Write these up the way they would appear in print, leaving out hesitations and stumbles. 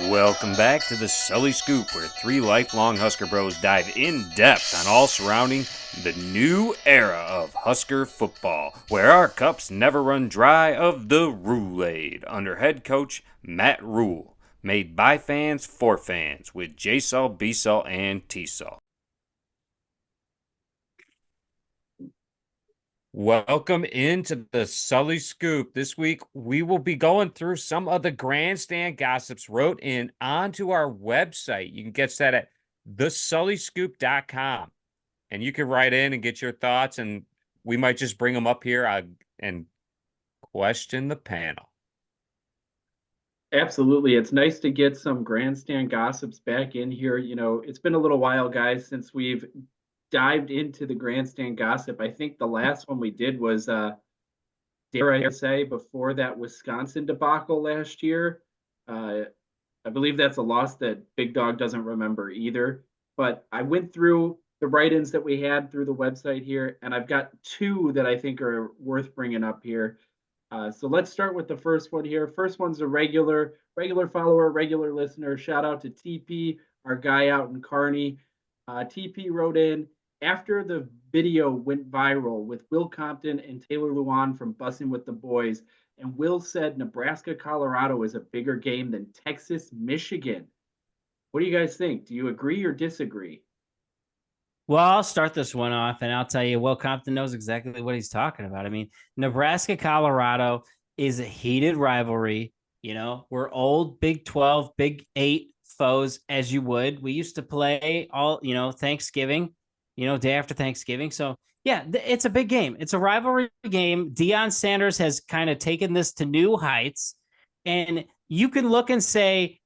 Welcome back to the Sully Scoop, where three lifelong Husker bros dive in depth on all surrounding the new era of Husker football, where our cups never run dry of the Roulade under head coach Matt Rule. Made by fans for fans with J-Sul, B-Sul, and T-Sul. Welcome into the Sully Scoop. This week, we will be going through some of the Grandstand Gossips wrote in onto our website. You can get that at thesullyscoop.com. And you can write in and get your thoughts, and we might just bring them up here and question the panel. Absolutely. It's nice to get some Grandstand Gossips back in here. You know, it's been a little while, guys, since we've dived into the Grandstand Gossip. I think the last one we did was, dare I say, before that Wisconsin debacle last year. I believe that's a loss that Big Dog doesn't remember either. But I went through the write-ins that we had through the website here, and I've got two that I think are worth bringing up here. So let's start with the first one here. First one's a regular follower, regular listener. Shout out to TP, our guy out in Kearney. TP wrote in, after the video went viral with Will Compton and Taylor Lewan from Bussin' with the Boys, and Will said Nebraska-Colorado is a bigger game than Texas-Michigan. What do you guys think? Do you agree or disagree? Well, I'll start this one off, and I'll tell you, Will Compton knows exactly what he's talking about. I mean, Nebraska-Colorado is a heated rivalry. You know, we're old Big 12, Big 8 foes, as you would. We used to play all, Thanksgiving, day after Thanksgiving. So, yeah, it's a big game. It's a rivalry game. Deion Sanders has kind of taken this to new heights, and you can look and say,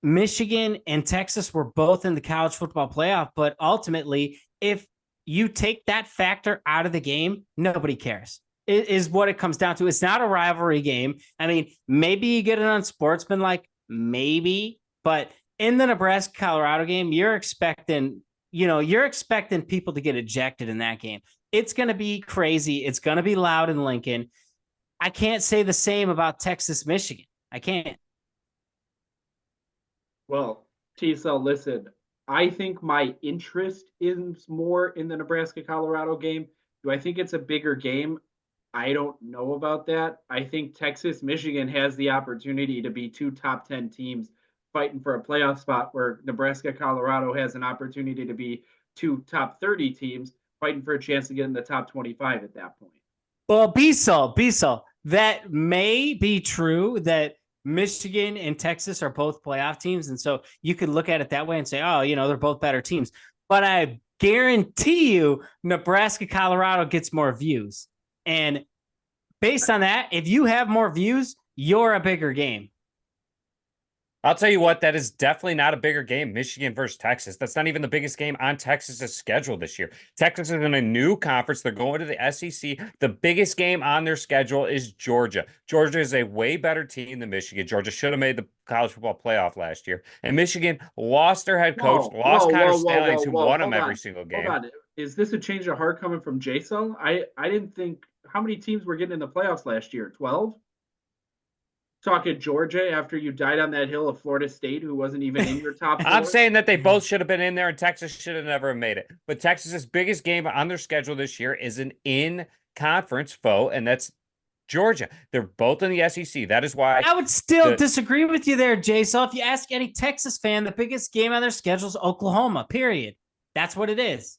Michigan and Texas were both in the college football playoff, but ultimately, if you take that factor out of the game, nobody cares. It is what it comes down to. It's not a rivalry game. I mean, maybe you get it unsportsmanlike, maybe, but in the Nebraska-Colorado game, you're expecting people to get ejected in that game. It's going to be crazy. It's going to be loud in Lincoln. I can't say the same about Texas-Michigan. I can't. Well, T-Cell, listen, I think my interest is more in the Nebraska-Colorado game. Do I think it's a bigger game? I don't know about that. I think Texas-Michigan has the opportunity to be two top 10 teams fighting for a playoff spot, where Nebraska-Colorado has an opportunity to be two top 30 teams fighting for a chance to get in the top 25 at that point. Well, B-Sol, that may be true that Michigan and Texas are both playoff teams. And so you could look at it that way and say, oh, they're both better teams. But I guarantee you Nebraska-Colorado gets more views. And based on that, if you have more views, you're a bigger game. I'll tell you what, that is definitely not a bigger game, Michigan versus Texas. That's not even the biggest game on Texas's schedule this year. Texas is in a new conference. They're going to the SEC. The biggest game on their schedule is Georgia. Georgia is a way better team than Michigan. Georgia should have made the college football playoff last year. And Michigan lost their head coach, lost Connor Stalions, who won them every single game. Hold on. Is this a change of heart coming from J-Cell? I didn't think, how many teams were getting in the playoffs last year? 12? Talking Georgia after you died on that hill of Florida State, who wasn't even in your top four? I'm saying that they both should have been in there, and Texas should have never made it. But Texas's biggest game on their schedule this year is an in-conference foe, and that's Georgia. They're both in the SEC. That is why I would still disagree with you there, Jay. So if you ask any Texas fan, the biggest game on their schedule is Oklahoma, period. That's what it is.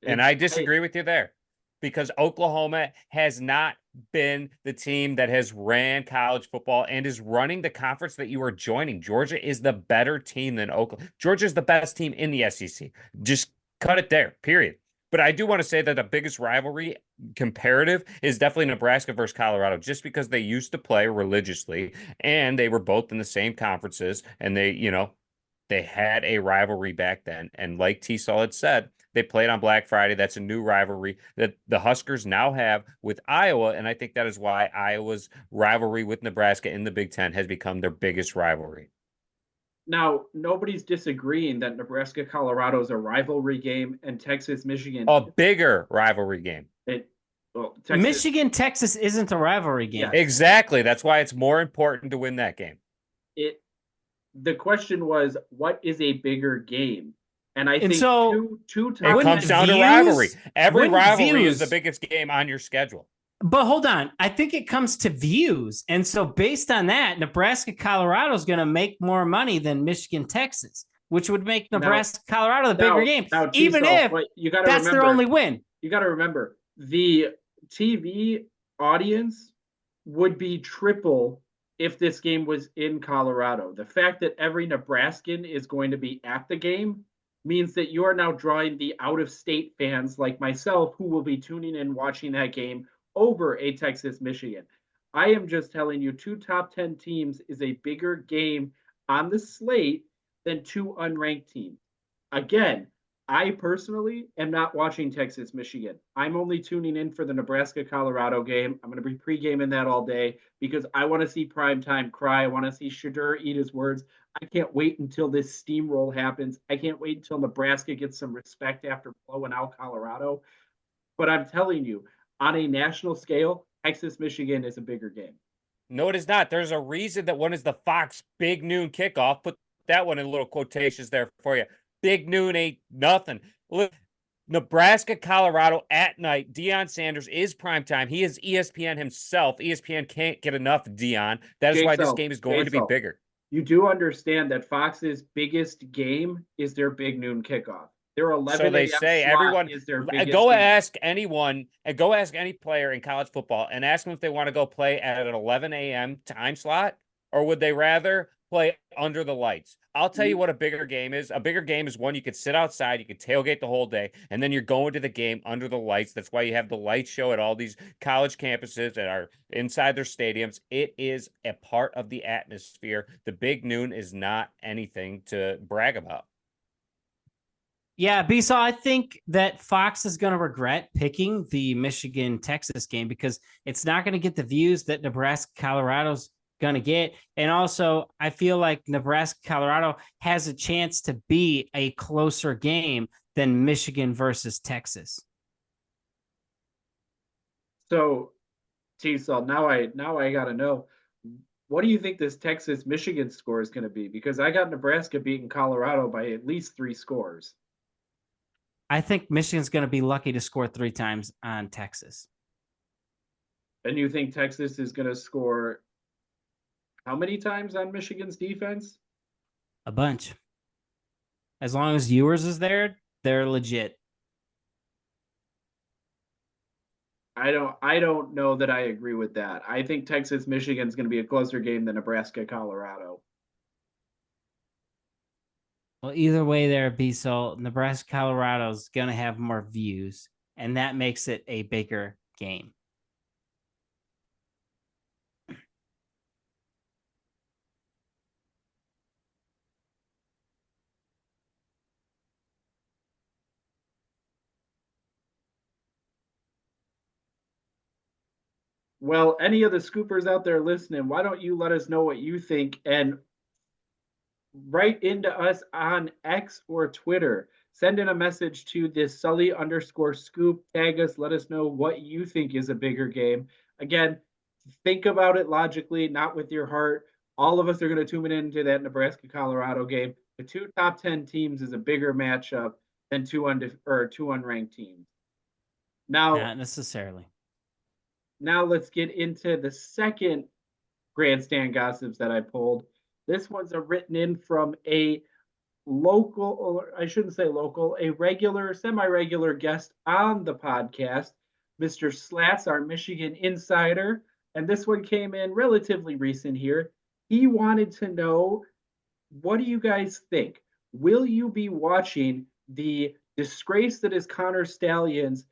And I disagree with you there, because Oklahoma has not been the team that has ran college football and is running the conference that you are joining. Georgia is the better team than Oklahoma. Georgia is the best team in the SEC. Just cut it there, period. But I do want to say that the biggest rivalry comparative is definitely Nebraska versus Colorado, just because they used to play religiously and they were both in the same conferences, and they had a rivalry back then. And like T-Sol had said, they played on Black Friday. That's a new rivalry that the Huskers now have with Iowa, and I think that is why Iowa's rivalry with Nebraska in the Big Ten has become their biggest rivalry. Now, nobody's disagreeing that Nebraska-Colorado is a rivalry game and Texas-Michigan a bigger rivalry game. Michigan-Texas isn't a rivalry game. Yes. Exactly. That's why it's more important to win that game. The question was, what is a bigger game? And I And think so two It top comes 10 down to views- rivalry. Every wouldn't rivalry is the views- biggest game on your schedule. But hold on. I think it comes to views. And so based on that, Nebraska, Colorado is going to make more money than Michigan, Texas, which would make Nebraska, Colorado the bigger game. Even if that's their only win. You got to remember, the TV audience would be triple if this game was in Colorado. The fact that every Nebraskan is going to be at the game means that you are now drawing the out-of-state fans like myself who will be tuning in watching that game over a Texas Michigan. I am just telling you, two top 10 teams is a bigger game on the slate than two unranked teams. Again, I personally am not watching Texas Michigan. I'm only tuning in for the Nebraska Colorado game. I'm going to be pre-gaming that all day because I want to see primetime cry. I want to see Shadur eat his words. I can't wait until this steamroll happens. I can't wait until Nebraska gets some respect after blowing out Colorado. But I'm telling you, on a national scale, Texas Michigan is a bigger game. No, it is not. There's a reason that one is the Fox Big Noon kickoff. Put that one in little quotations there for you. Big Noon ain't nothing. Look, Nebraska, Colorado at night. Deion Sanders is primetime. He is ESPN himself. ESPN can't get enough Deion. That is why this game is going to be bigger. You do understand that Fox's biggest game is their Big Noon kickoff. Their 11 so they say. Everyone is their biggest go game. Ask anyone and go ask any player in college football and ask them if they want to go play at an 11 a.m. time slot or would they rather play under the lights. I'll tell you what a bigger game is. A bigger game is one you could sit outside, you could tailgate the whole day, and then you're going to the game under the lights. That's why you have the light show at all these college campuses that are inside their stadiums. It is a part of the atmosphere. The Big Noon is not anything to brag about. Yeah, Bisa, I think that Fox is going to regret picking the Michigan-Texas game because it's not going to get the views that Nebraska-Colorado's going to get. And also, I feel like Nebraska-Colorado has a chance to be a closer game than Michigan versus Texas. So, T-Saul, now I got to know, what do you think this Texas-Michigan score is going to be? Because I got Nebraska beating Colorado by at least 3 scores. I think Michigan's going to be lucky to score 3 times on Texas. And you think Texas is going to score how many times on Michigan's defense? A bunch. As long as Ewers is there, they're legit. I don't know that I agree with that. I think Texas Michigan is going to be a closer game than Nebraska Colorado. Well, either way there, Bissell, Nebraska Colorado is going to have more views, and that makes it a bigger game. Well, any of the scoopers out there listening, why don't you let us know what you think and write into us on X or Twitter. Send in a message to this Sully_scoop. Tag us. Let us know what you think is a bigger game. Again, think about it logically, not with your heart. All of us are going to tune into that Nebraska-Colorado game. The 2 top 10 teams is a bigger matchup than 2 unranked teams. Now, not necessarily. Now let's get into the second Grandstand Gossips that I pulled. This one's written in from a local, or I shouldn't say local, a regular, semi-regular guest on the podcast, Mr. Slats, our Michigan insider. And this one came in relatively recent here. He wanted to know, what do you guys think? Will you be watching the disgrace that is Connor Stalions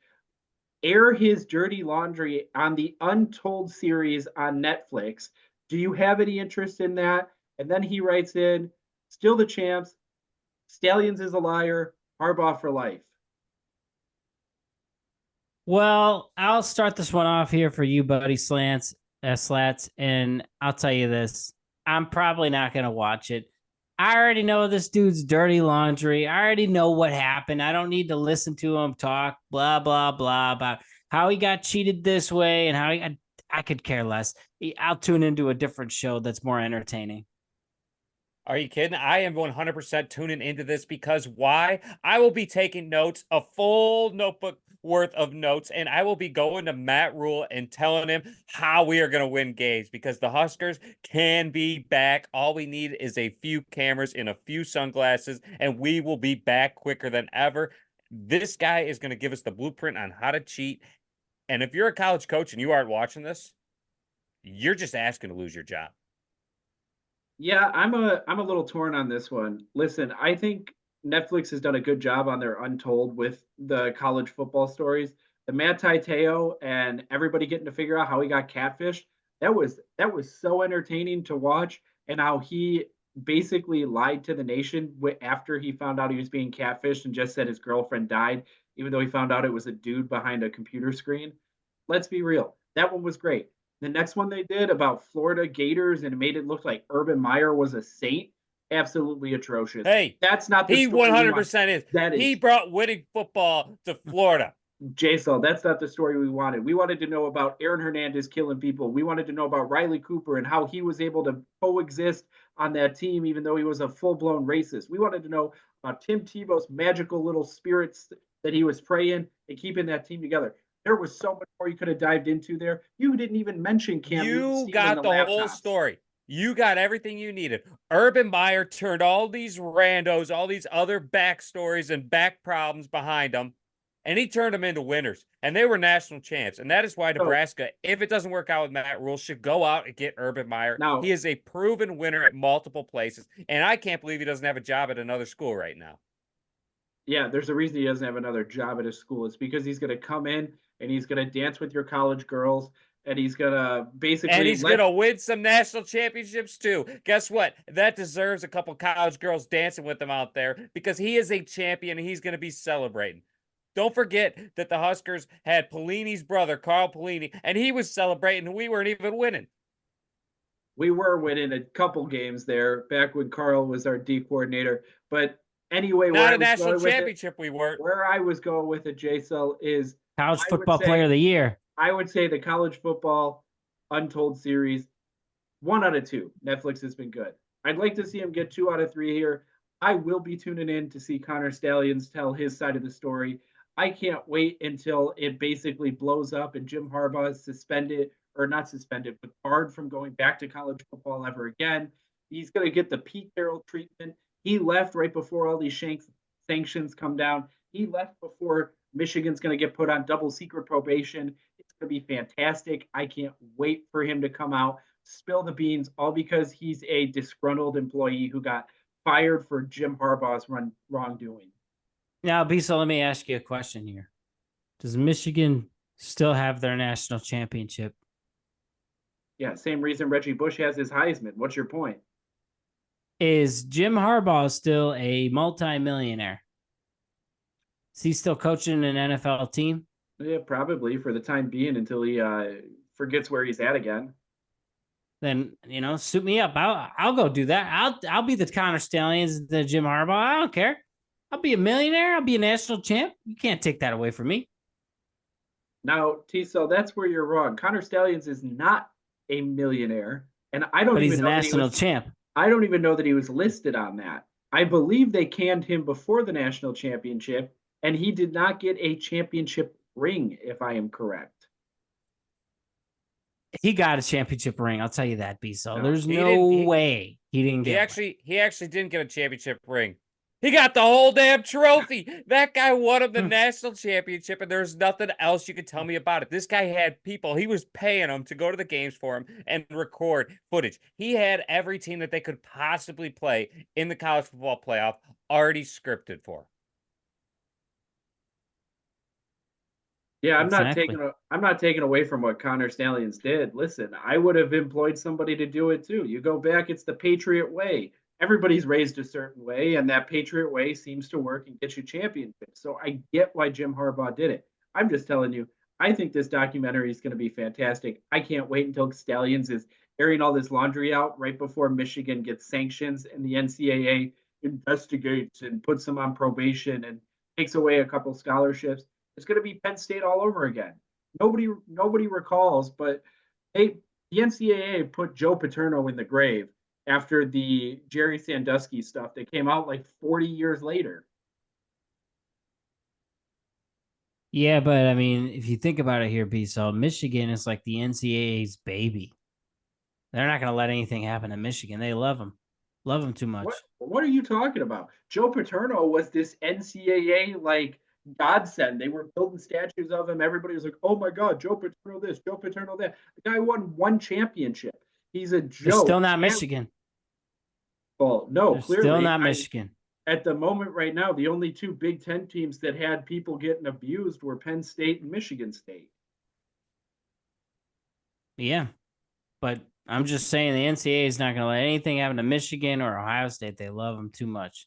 air his dirty laundry on the Untold series on Netflix? Do you have any interest in that? And then he writes in, still the champs, Stalions is a liar, Harbaugh for life. Well, I'll start this one off here for you, buddy Slats, and I'll tell you this. I'm probably not going to watch it. I already know this dude's dirty laundry. I already know what happened. I don't need to listen to him talk blah, blah, blah about how he got cheated this way and how I could care less. I'll tune into a different show that's more entertaining. Are you kidding? I am 100% tuning into this because why? I will be taking notes, a full notebook worth of notes, and I will be going to Matt Rule and telling him how we are going to win games because the Huskers can be back. All we need is a few cameras and a few sunglasses, and we will be back quicker than ever. This guy is going to give us the blueprint on how to cheat. And if you're a college coach and you aren't watching this, you're just asking to lose your job. Yeah, I'm a little torn on this one. Listen, I think Netflix has done a good job on their Untold with the college football stories. The Matt Teo and everybody getting to figure out how he got catfished. That was so entertaining to watch, and how he basically lied to the nation after he found out he was being catfished and just said his girlfriend died, even though he found out it was a dude behind a computer screen. Let's be real. That one was great. The next one they did about Florida Gators and it made it look like Urban Meyer was a saint. Absolutely atrocious. Hey, That's not the he story we want. 100% is. That He is brought winning football to Florida. Jason. That's not the story we wanted. We wanted to know about Aaron Hernandez killing people. We wanted to know about Riley Cooper and how he was able to coexist on that team, even though he was a full-blown racist. We wanted to know about Tim Tebow's magical little spirits that he was praying and keeping that team together. There was so much more you could have dived into there. You didn't even mention Cam Newton You stealing got the whole laptops. story. You got everything you needed. Urban Meyer turned all these randos, all these other backstories and back problems behind them, and he turned them into winners. And they were national champs. And that is why Nebraska, if it doesn't work out with Matt Rule, should go out and get Urban Meyer. Now, he is a proven winner at multiple places. And I can't believe he doesn't have a job at another school right now. yeah, there's a reason he doesn't have another job at his school. It's because he's going to come in and he's going to dance with your college girls and he's going to basically and he's gonna win some national championships too. Guess what? That deserves a couple college girls dancing with him out there because he is a champion and he's gonna be celebrating. Don't forget that the Huskers had Pelini's brother, Carl Pelini, and he was celebrating and we weren't even winning. We were winning a couple games there back when Carl was our D coordinator. But anyway, not a national championship, we weren't. Where I was going with it, JSL, is college football player of the year. I would say the college football Untold series, 1 out of 2. Netflix has been good. I'd like to see him get 2 out of 3 here. I will be tuning in to see Connor Stallions tell his side of the story. I can't wait until it basically blows up and Jim Harbaugh is suspended, or not suspended, but barred from going back to college football ever again. He's going to get the Pete Carroll treatment. He left right before all these sanctions come down. He left before Michigan's going to get put on double secret probation. It's going to be fantastic. I can't wait for him to come out, spill the beans, all because he's a disgruntled employee who got fired for Jim Harbaugh's wrongdoing. Now, Bisa, let me ask you a question here. Does Michigan still have their national championship? Yeah, same reason Reggie Bush has his Heisman. What's your point? Is Jim Harbaugh still a multimillionaire? Is he still coaching an NFL team? Yeah, probably for the time being until he forgets where he's at again. Then, suit me up. I'll go do that. I'll be the Connor Stallions, the Jim Harbaugh. I don't care. I'll be a millionaire. I'll be a national champ. You can't take that away from me. Now, T-Cell, that's where you're wrong. Connor Stallions is not a millionaire, and I don't. But even he's a know national champ. I don't even know that he was listed on that. I believe they canned him before the national championship, and he did not get a championship ring, if I am correct. He got a championship ring. I'll tell you that, Biso. No, There's no way he didn't get. He actually didn't get a championship ring. He got the whole damn trophy. That guy won him the national championship, and there's nothing else you can tell me about it. This guy had people. He was paying them to go to the games for him and record footage. He had every team that they could possibly play in the college football playoff already scripted for. Yeah, I'm Exactly. not taking away from what Connor Stallions did. Listen, I would have employed somebody to do it too. You go back, it's the Patriot way. Everybody's raised a certain way, and that Patriot way seems to work and get you championships. So I get why Jim Harbaugh did it. I'm just telling you, I think this documentary is going to be fantastic. I can't wait until Stallions is airing all this laundry out right before Michigan gets sanctions and the NCAA investigates and puts them on probation and takes away a couple scholarships. It's going to be Penn State all over again. Nobody recalls, but the NCAA put Joe Paterno in the grave after the Jerry Sandusky stuff that came out like 40 years later. Yeah, but I mean, if you think about it here, B-Sall, Michigan is like the NCAA's baby. They're not going to let anything happen in Michigan. They love them too much. What are you talking about? Joe Paterno was this NCAA like godsend. They were building statues of him. Everybody was like, "Oh my God, Joe Paterno this, Joe Paterno that." The guy won one championship. He's a They're joke. still not Michigan. Well, no, They're clearly still not Michigan. At the moment right now, the only two Big Ten teams that had people getting abused were Penn State and Michigan State. Yeah, but I'm just saying the NCAA is not going to let anything happen to Michigan or Ohio State. They love them too much.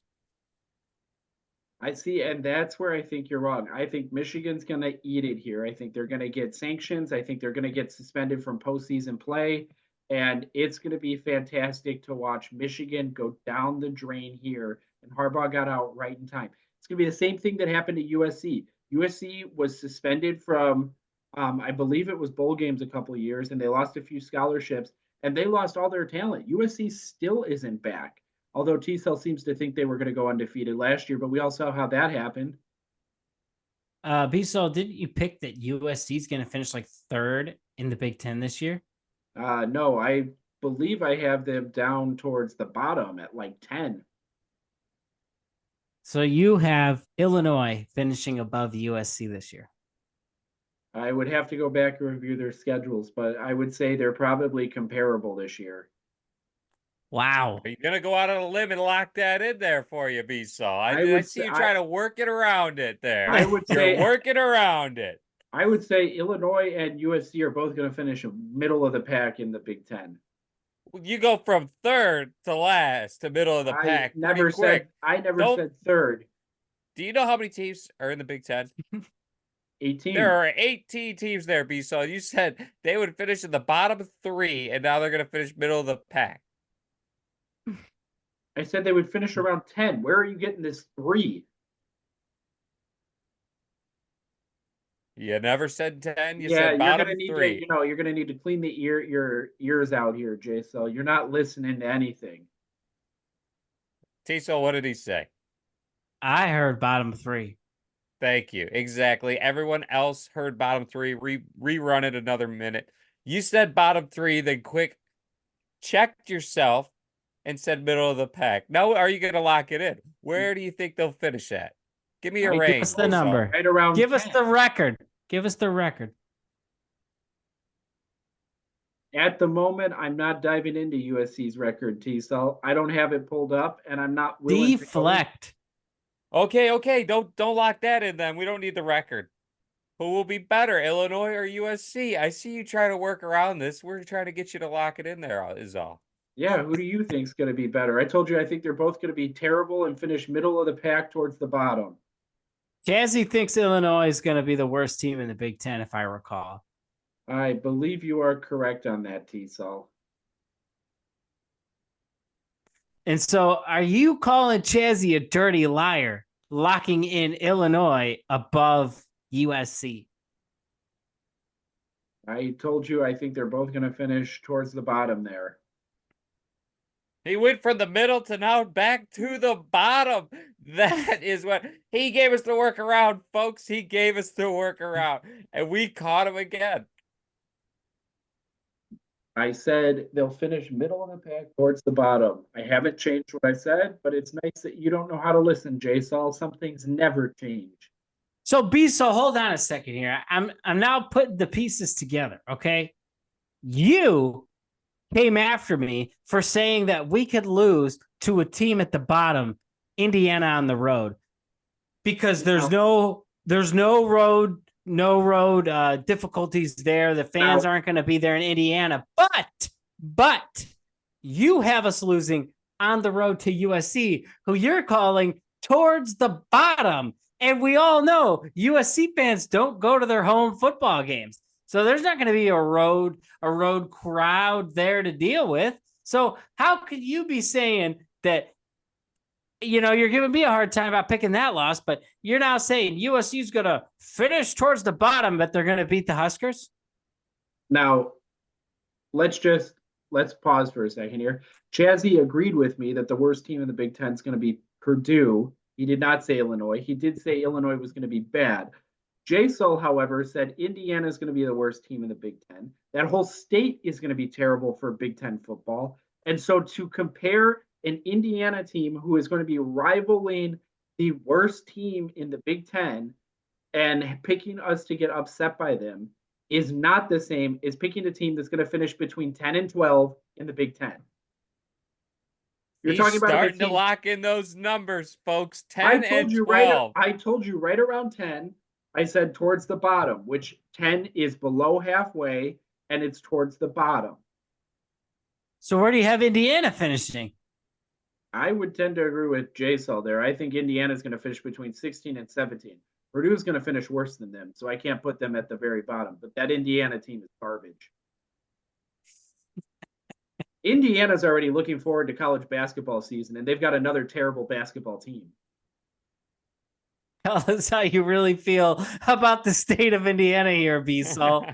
I see, and that's where I think you're wrong. I think Michigan's going to eat it here. I think they're going to get sanctions. I think they're going to get suspended from postseason play, and it's going to be fantastic to watch Michigan go down the drain here. And Harbaugh got out right in time. It's going to be the same thing that happened to USC. USC was suspended from, I believe it was bowl games a couple of years, and they lost a few scholarships, and they lost all their talent. USC still isn't back. Although T-Cell seems to think they were going to go undefeated last year, but we all saw how that happened. B-Cell, didn't you pick that USC is going to finish like third in the Big Ten this year? No, I believe I have them down towards the bottom at like 10. So you have Illinois finishing above USC this year. I would have to go back and review their schedules, but I would say they're probably comparable this year. Wow. Are you going to go out on a limb and lock that in there for you, B-Saw? I see you trying to work it around it there. I would say you're working around it. I would say Illinois and USC are both going to finish middle of the pack in the Big Ten. You go from third to last to middle of the pack. I never said third. Do you know how many teams are in the Big Ten? 18. There are 18 teams there, B-Saw. You said they would finish in the bottom three, and now they're going to finish middle of the pack. I said they would finish around 10. Where are you getting this 3? You never said 10. You said bottom you're 3. You're gonna need to clean your ears out here, Jay. So you're not listening to anything. T-Cell, what did he say? I heard bottom 3. Thank you. Exactly. Everyone else heard bottom 3. Rerun it another minute. You said bottom 3, then quick checked yourself and said middle of the pack. Now, are you going to lock it in? Where do you think they'll finish at? Give me a range. Give us the number. Right around Give 10. us the record. Give us the record. At the moment, I'm not diving into USC's record, T-Cell. I don't have it pulled up, and I'm not willing deflect. Okay. Don't lock that in then. We don't need the record. Who will be better, Illinois or USC? I see you trying to work around this. We're trying to get you to lock it in there, is all. Yeah, who do you think is going to be better? I told you I think they're both going to be terrible and finish middle of the pack towards the bottom. Jazzy thinks Illinois is going to be the worst team in the Big Ten, if I recall. I believe you are correct on that, T-Cell. And so are you calling Chazzy a dirty liar, locking in Illinois above USC? I told you I think they're both going to finish towards the bottom there. He went from the middle to now back to the bottom. That is what he gave us the workaround, folks. He gave us the workaround, and we caught him again. I said they'll finish middle of the pack towards the bottom. I haven't changed what I said, but it's nice that you don't know how to listen, J-Sol. Some things never change. So hold on a second here. I'm now putting the pieces together, okay? You came after me for saying that we could lose to a team at the bottom, Indiana on the road, because there's no road difficulties there. The fans aren't going to be there in Indiana, but you have us losing on the road to USC, who you're calling towards the bottom. And we all know USC fans don't go to their home football games. So there's not going to be a road crowd there to deal with. So how could you be saying that, you're giving me a hard time about picking that loss, but you're now saying USC is going to finish towards the bottom, but they're going to beat the Huskers? Now, let's just let's pause for a second here. Chazzy agreed with me that the worst team in the Big Ten is going to be Purdue. He did not say Illinois. He did say Illinois was going to be bad. J-Sol, however, said Indiana is going to be the worst team in the Big Ten. That whole state is going to be terrible for Big Ten football. And so to compare an Indiana team who is going to be rivaling the worst team in the Big Ten and picking us to get upset by them is not the same as picking a team that's going to finish between 10 and 12 in the Big Ten. You're talking about starting to lock in those numbers, folks. 10 and 12. I told you right around 10. I said towards the bottom, which 10 is below halfway, and it's towards the bottom. So where do you have Indiana finishing? I would tend to agree with J-Sol there. I think Indiana is going to finish between 16 and 17. Purdue's going to finish worse than them, so I can't put them at the very bottom. But that Indiana team is garbage. Indiana's already looking forward to college basketball season, and they've got another terrible basketball team. Tell us how you really feel about the state of Indiana here, B-Sol.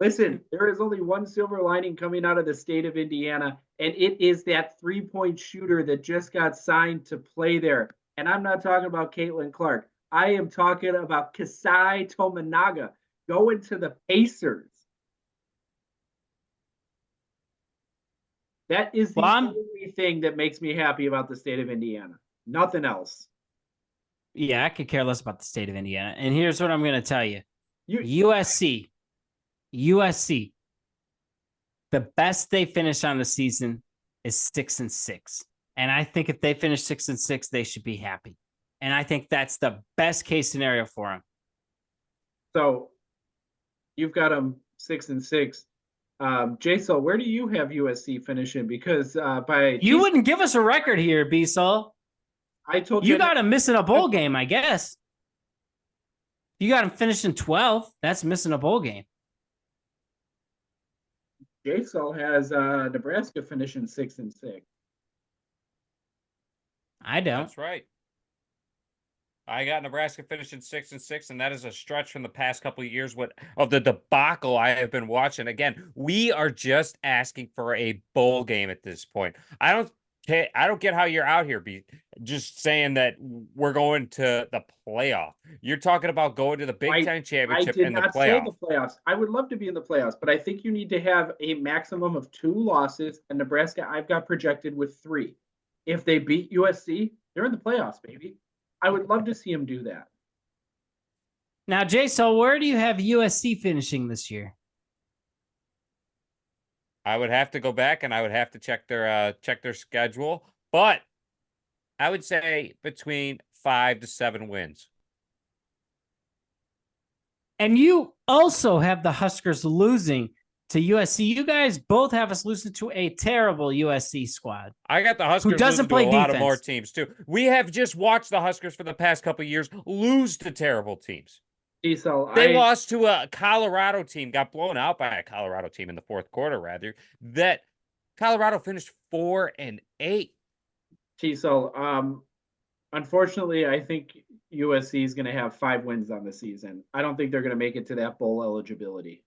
Listen, there is only one silver lining coming out of the state of Indiana, and it is that three-point shooter that just got signed to play there. And I'm not talking about Caitlin Clark. I am talking about Kasai Tominaga going to the Pacers. That is the only thing that makes me happy about the state of Indiana. Nothing else. Yeah, I could care less about the state of Indiana. And here's what I'm going to tell you. USC, the best they finish on the season is 6-6. And I think if they finish 6-6, they should be happy. And I think that's the best case scenario for them. So you've got them 6-6. J-Sol, where do you have USC finishing? Because you wouldn't give us a record here, B-Sol. I told you. You got him missing a bowl game, I guess. You got him finishing 12. That's missing a bowl game. J-Sol has Nebraska finishing 6-6. I don't. That's right. I got Nebraska finishing 6-6, and that is a stretch from the past couple of years of the debacle I have been watching. Again, we are just asking for a bowl game at this point. I don't get how you're out here just saying that we're going to the playoff. You're talking about going to the Big Ten championship and the playoff. I did not say the playoffs. I would love to be in the playoffs, but I think you need to have a maximum of 2 losses, and Nebraska I've got projected with 3. If they beat USC, they're in the playoffs, baby. I would love to see them do that. Now, J-Sol, where do you have USC finishing this year? I would have to go back and I would have to check their schedule, but I would say between 5 to 7 wins. And you also have the Huskers losing to USC. You guys both have us losing to a terrible USC squad. I got the Huskers who doesn't play a lot of more teams too. We have just watched the Huskers for the past couple of years lose to terrible teams. They lost to a Colorado team, got blown out by a Colorado team in the fourth quarter, rather. That Colorado finished 4-8. T-Sol, unfortunately, I think USC is going to have 5 wins on the season. I don't think they're going to make it to that bowl eligibility.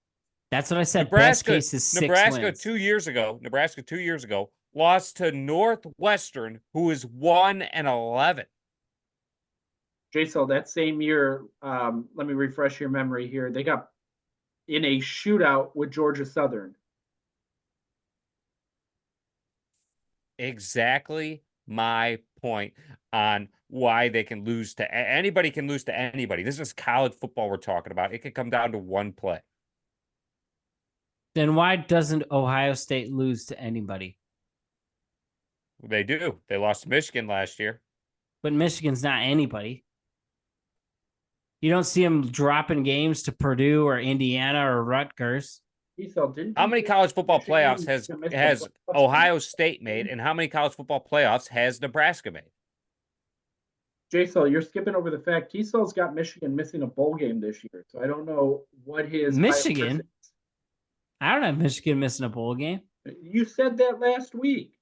That's what I said. Nebraska, best case is 6 Nebraska wins. 2 years ago lost to Northwestern, who is 1-11. J-Sol, that same year, let me refresh your memory here. They got in a shootout with Georgia Southern. Exactly my point on why they can lose to anybody. Can lose to anybody. This is college football we're talking about. It could come down to one play. Then why doesn't Ohio State lose to anybody? They do. They lost to Michigan last year. But Michigan's not anybody. You don't see them dropping games to Purdue or Indiana or Rutgers. How many college football playoffs has Ohio State made, and how many college football playoffs has Nebraska made? J-Sol, you're skipping over the fact T-Sol's got Michigan missing a bowl game this year, so I don't know what his Michigan. I don't have Michigan missing a bowl game. You said that last week.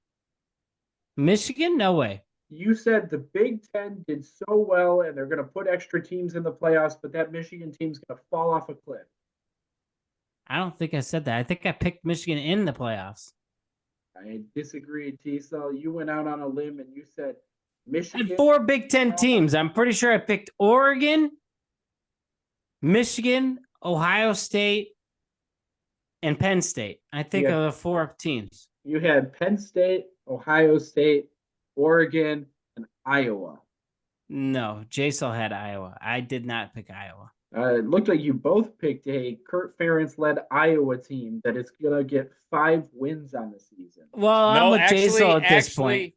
Michigan? No way. You said the Big Ten did so well and they're going to put extra teams in the playoffs, but that Michigan team's going to fall off a cliff. I don't think I said that. I think I picked Michigan in the playoffs. I disagree, T-Cell. You went out on a limb and you said I Michigan. had 4 Big Ten teams. I'm pretty sure I picked Oregon, Michigan, Ohio State, and Penn State. I think Yeah. are the 4 teams. You had Penn State, Ohio State, Oregon, and Iowa. No, Jason had Iowa. I did not pick Iowa. It looked like you both picked a Kurt Ferentz-led Iowa team that is going to get 5 wins on the season. Well, I'm with Jason at this point.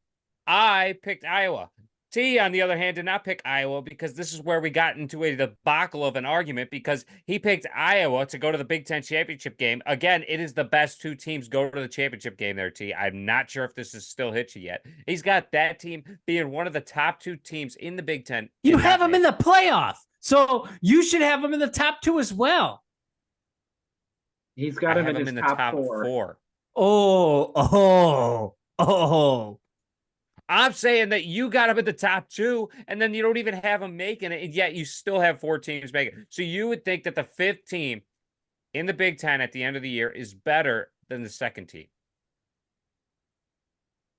I picked Iowa. T, on the other hand, did not pick Iowa because this is where we got into a debacle of an argument because he picked Iowa to go to the Big Ten championship game. Again, it is the best 2 teams go to the championship game there, T. I'm not sure if this is still hit you yet. He's got that team being one of the top 2 teams in the Big Ten. You have them in the playoff, so you should have them in the top 2 as well. He's got him in the top 4. Oh. I'm saying that you got him at the top 2, and then you don't even have him making it, and yet you still have 4 teams making it. So you would think that the 5th team in the Big Ten at the end of the year is better than the 2nd team.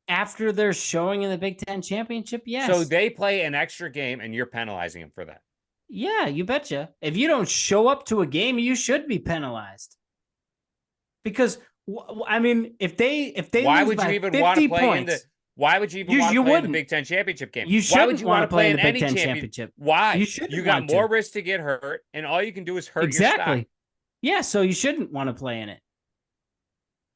After they're showing in the Big Ten championship, yes. So they play an extra game, and you're penalizing them for that. Yeah, you betcha. If you don't show up to a game, you should be penalized. Because, I mean, if they why lose would by you even 50 want to play points, in the? Why would you even want to play in the Big Ten championship game? You Why would you want to play in the Big Ten championship? Why? You got more risk to get hurt, and all you can do is hurt your stock. Yeah, so you shouldn't want to play in it.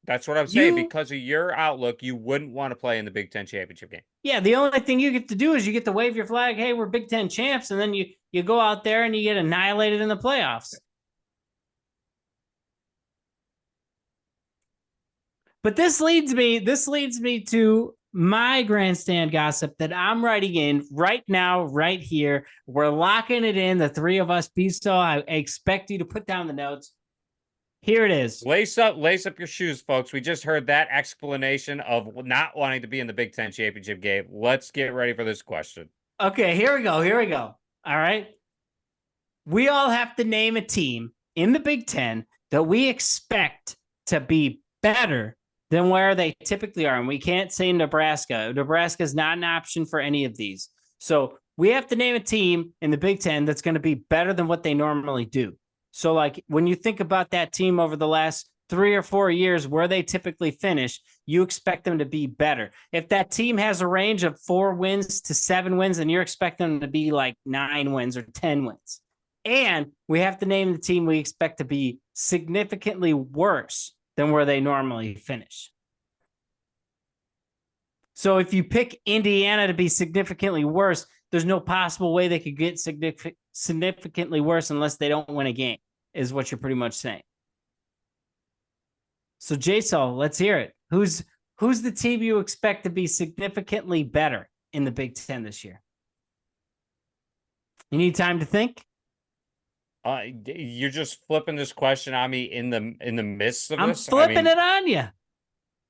That's what I'm saying. Because of your outlook, you wouldn't want to play in the Big Ten championship game. Yeah, the only thing you get to do is you get to wave your flag. Hey, we're Big Ten champs, and then you go out there and you get annihilated in the playoffs. But this leads me to my grandstand gossip that I'm writing in right now, right here. We're locking it in, the 3 of us. Biso, I expect you to put down the notes. Here it is. Lace up your shoes, folks. We just heard that explanation of not wanting to be in the Big Ten championship game. Let's get ready for this question. Okay, here we go. All right. We all have to name a team in the Big Ten that we expect to be better than where they typically are. And we can't say Nebraska. Nebraska is not an option for any of these. So we have to name a team in the Big Ten that's going to be better than what they normally do. So, like, when you think about that team over the last 3 or 4 years where they typically finish, you expect them to be better. If that team has a range of 4 wins to 7 wins, then you're expecting them to be like 9 wins or 10 wins. And we have to name the team we expect to be significantly worse than where they normally finish. So if you pick Indiana to be significantly worse, there's no possible way they could get significantly worse unless they don't win a game, is what you're pretty much saying. So, Jason, let's hear it. Who's the team you expect to be significantly better in the Big Ten this year? You need time to think? You're just flipping this question on me in the midst of this. I'm flipping it on you.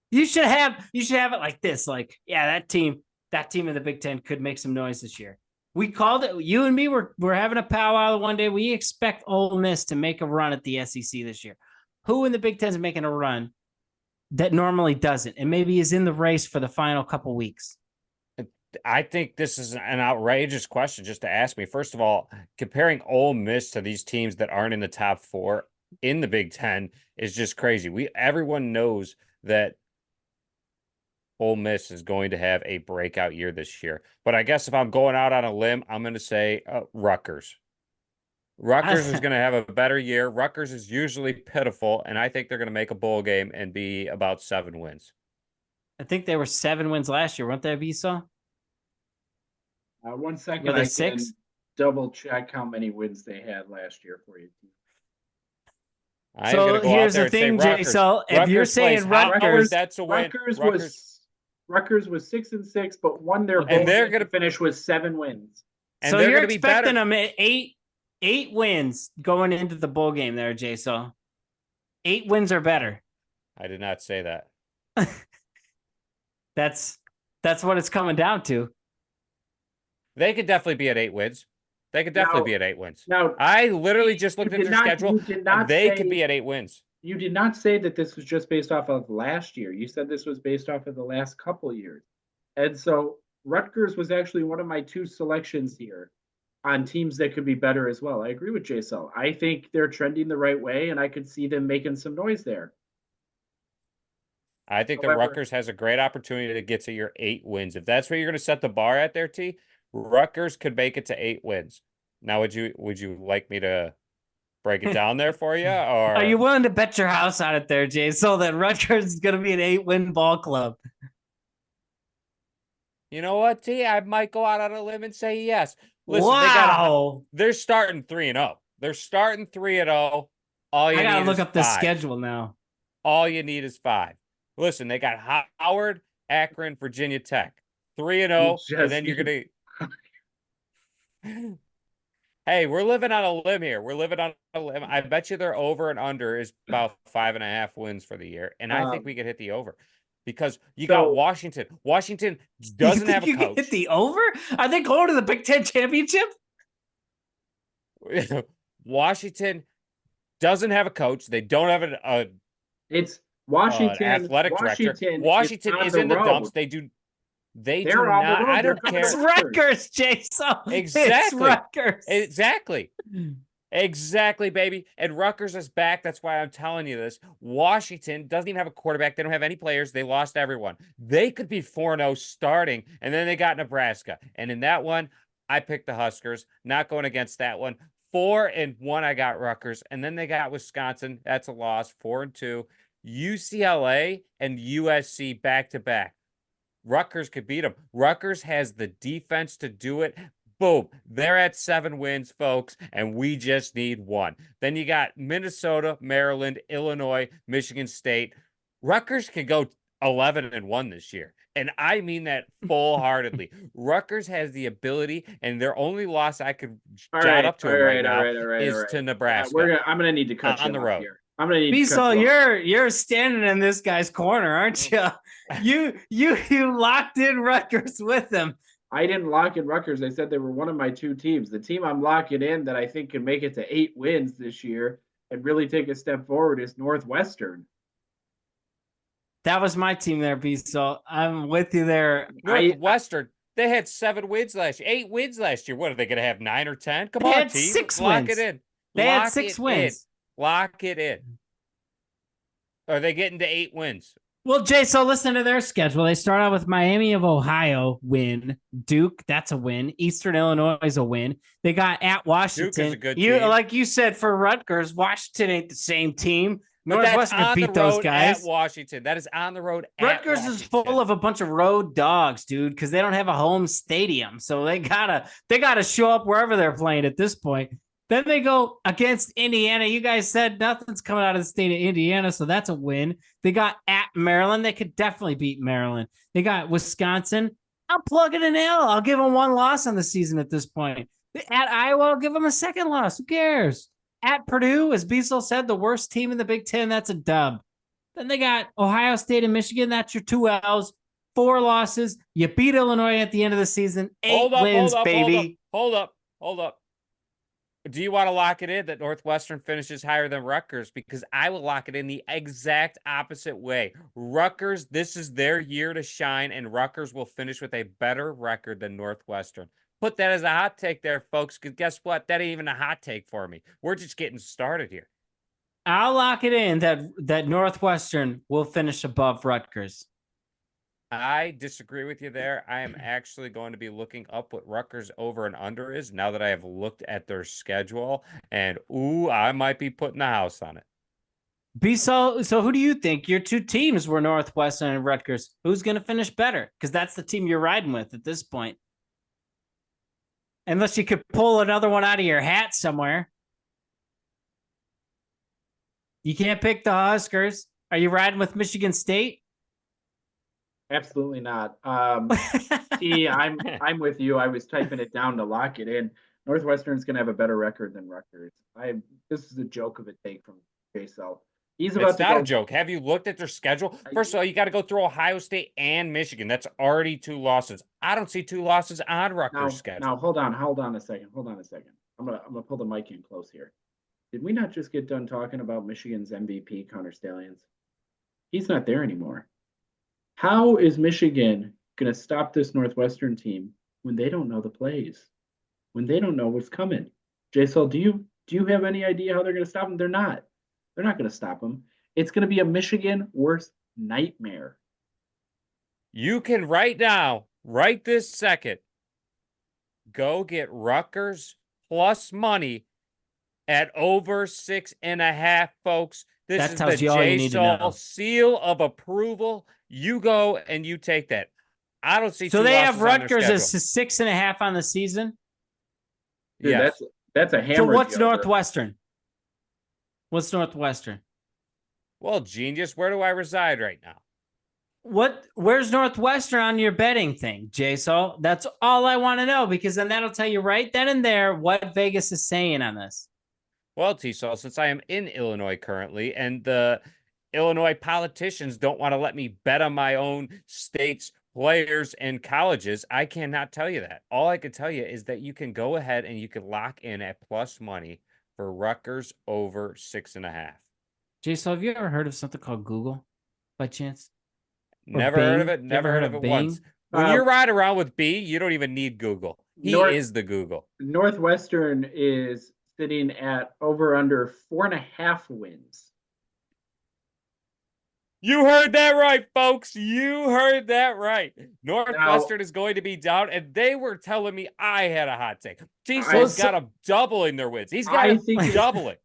You should have it like this. Like, yeah, that team in the Big Ten could make some noise this year. We called it. You and me we're having a powwow one day. We expect Ole Miss to make a run at the SEC this year. Who in the Big Ten is making a run that normally doesn't, and maybe is in the race for the final couple weeks? I think this is an outrageous question just to ask me. First of all, comparing Ole Miss to these teams that aren't in the top 4 in the Big Ten is just crazy. Everyone knows that Ole Miss is going to have a breakout year this year. But I guess if I'm going out on a limb, I'm going to say Rutgers. Rutgers is going to have a better year. Rutgers is usually pitiful, and I think they're going to make a bowl game and be about 7 wins. I think they were 7 wins last year, weren't they, Visa? 1 second. Were they I 6? can double check how many wins they had last year for you. So here's the thing, Jason. If you're saying Rutgers, that's a win. Rutgers was 6-6, but won their bowl. And they're going to finish with 7 wins. And so you're expecting them at 8 wins going into the bowl game there, Jason. 8 wins or better. I did not say that. That's what it's coming down to. They could definitely be at 8 wins. They could definitely be at 8 wins. Now, I literally just looked at their schedule. They could be at 8 wins. you did not say that this was just based off of last year. You said this was based off of the last couple years. And so Rutgers was actually one of my two selections here on teams that could be better as well. I agree with JSL. I think they're trending the right way, and I could see them making some noise there. I think that However, Rutgers has a great opportunity to get to your 8 wins. If that's where you're going to set the bar at there, T, Rutgers could make it to 8 wins. Now, would you like me to break it down there for you? Or Are you willing to bet your house on it there, Jay? So that Rutgers is going to be an 8-win ball club. you know what, T? I might go out on a limb and say yes. Listen, Wow. they're starting 3-0. They're starting 3-0. All you I gotta need look is up the 5. schedule now. All you need is 5. Listen, they got Howard, Akron, Virginia Tech, 3-0, and then you're gonna. Hey, we're living on a limb here. We're living on a limb. I bet you their over and under is about 5.5 wins for the year, and I think we could hit the over because you got Washington. Washington doesn't have a coach. You hit the over? Are they going to the Big Ten championship? Washington doesn't have a coach. They don't have it's Washington athletic director. Washington is in the dumps. They do not. I don't care. It's Rutgers, Jason. Exactly. It's Rutgers. Exactly, baby. And Rutgers is back. That's why I'm telling you this. Washington doesn't even have a quarterback. They don't have any players. They lost everyone. They could be 4-0 starting, and then they got Nebraska. And in that one, I picked the Huskers. Not going against that one. 4-1, I got Rutgers. And then they got Wisconsin. That's a loss. 4-2. UCLA and USC back-to-back. Rutgers could beat them. Rutgers has the defense to do it. Boom. They're at 7 wins, folks, and we just need 1. Then you got Minnesota, Maryland, Illinois, Michigan State. Rutgers can go 11-1 this year. And I mean that full-heartedly. Rutgers has the ability, and their only loss I could jot up to them right now is to Nebraska. I'm going to need to cut on the road. Here. I'm gonna need Bisol, you're standing in this guy's corner, aren't you? You locked in Rutgers with them. I didn't lock in Rutgers. I said they were one of my 2 teams. The team I'm locking in that I think can make it to 8 wins this year and really take a step forward is Northwestern. That was my team there, Bisol. I'm with you there. Northwestern. They had 7 wins last year, 8 wins last year. What are they going to have? 9 or 10? Come on, team. 6 Lock wins. it in. They had 6 wins. Lock it in. Are they getting to 8 wins? Well, Jay, so listen to their schedule. They start out with Miami of Ohio, win. Duke, that's a win. Eastern Illinois is a win. They got at Washington. Duke is a good team. Like you said, for Rutgers, Washington ain't the same team. Northwestern beat those guys. At Washington. That is on the road. Rutgers is full of a bunch of road dogs, dude, because they don't have a home stadium. So they gotta show up wherever they're playing at this point. Then they go against Indiana. You guys said nothing's coming out of the state of Indiana, so that's a win. They got at Maryland. They could definitely beat Maryland. They got Wisconsin. I'm plugging an L. I'll give them 1 loss on the season at this point. At Iowa, I'll give them a 2nd loss. Who cares? At Purdue, as Biesel said, the worst team in the Big Ten. That's a dub. Then they got Ohio State and Michigan. That's your 2 L's. 4 losses. You beat Illinois at the end of the season. 8 wins, baby. Hold up. Do you want to lock it in that Northwestern finishes higher than Rutgers? Because I will lock it in the exact opposite way. Rutgers, this is their year to shine, and Rutgers will finish with a better record than Northwestern. Put that as a hot take there, folks, because guess what? That ain't even a hot take for me. We're just getting started here. I'll lock it in that Northwestern will finish above Rutgers. I disagree with you there. I am actually going to be looking up what Rutgers over and under is now that I have looked at their schedule. And, I might be putting the house on it. So who do you think? Your 2 teams were Northwestern and Rutgers. Who's going to finish better? Because that's the team you're riding with at this point. Unless you could pull another one out of your hat somewhere. You can't pick the Huskers. Are you riding with Michigan State? Absolutely not. See, I'm with you. I was typing it down to lock it in. Northwestern's going to have a better record than Rutgers. This is a joke of a take from JSL. It's not a joke. Have you looked at their schedule? First of all, you got to go through Ohio State and Michigan. That's already 2 losses. I don't see 2 losses on Rutgers' schedule. Now, hold on a second. I'm gonna pull the mic in close here. did we not just get done talking about Michigan's MVP, Connor Stallions? He's not there anymore. How is Michigan going to stop this Northwestern team when they don't know the plays, when they don't know what's coming? JSL, do you have any idea how they're going to stop them? They're not. They're not going to stop them. It's going to be a Michigan worst nightmare. You can right now, right this second, go get Rutgers plus money at over 6.5, folks. This That is tells the you all you need to know. JSOL seal of approval. You go and you take that. I don't see So two they losses have on their Rutgers schedule. as 6.5 on the season. Dude, Yes. that's a hammer. So what's Northwestern? What's Northwestern? Well, genius, where do I reside right now? Where's Northwestern on your betting thing, JSO? That's all I want to know, because then that'll tell you right then and there what Vegas is saying on this. Well, T-Sol, since I am in Illinois currently, and the Illinois politicians don't want to let me bet on my own state's players and colleges, I cannot tell you that. All I can tell you is that you can go ahead and you can lock in at plus money for Rutgers over 6.5. JSO, have you ever heard of something called Google by chance? Never heard of it. Never heard of it once. When you're riding around with B, you don't even need Google. He is the Google. Northwestern is sitting at over under 4.5 wins. You heard that right, folks. You heard that right. Northwestern is going to be down, and they were telling me I had a hot take. T-Sol's got them doubling their wins. He's got them doubling.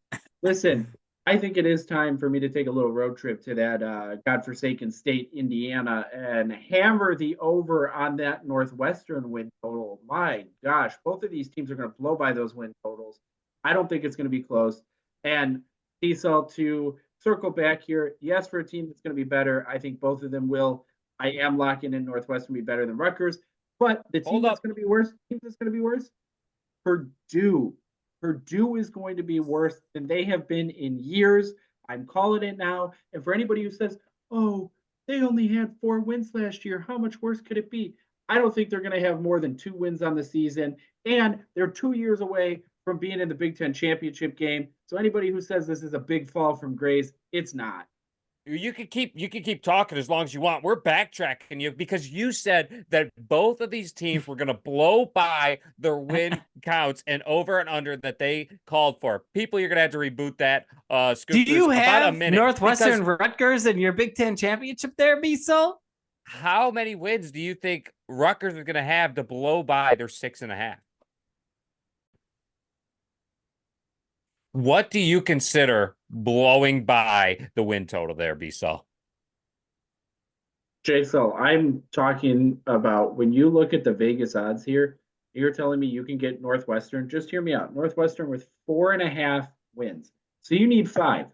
Listen, I think it is time for me to take a little road trip to that godforsaken state, Indiana, and hammer the over on that Northwestern win total. My gosh, both of these teams are going to blow by those win totals. I don't think it's going to be close. And T-Sol, to circle back here, yes, for a team that's going to be better, I think both of them will. I am locking in Northwestern be better than Rutgers. But the team that's going to be worse, Purdue. Purdue is going to be worse than they have been in years. I'm calling it now. And for anybody who says, oh, they only had 4 wins last year, how much worse could it be? I don't think they're going to have more than 2 wins on the season. And they're 2 years away from being in the Big Ten championship game. So anybody who says this is a big fall from grace, it's not. You can keep talking as long as you want. We're backtracking you because you said that both of these teams were going to blow by their win counts and over and under that they called for. People, you're going to have to reboot that. Do you have Northwestern because Rutgers in your Big Ten championship there, Bissell? how many wins do you think Rutgers are going to have to blow by their 6.5? What do you consider blowing by the win total there, B-Sol? JSL, I'm talking about when you look at the Vegas odds here, you're telling me you can get Northwestern. Just hear me out. Northwestern with 4.5 wins. So you need 5.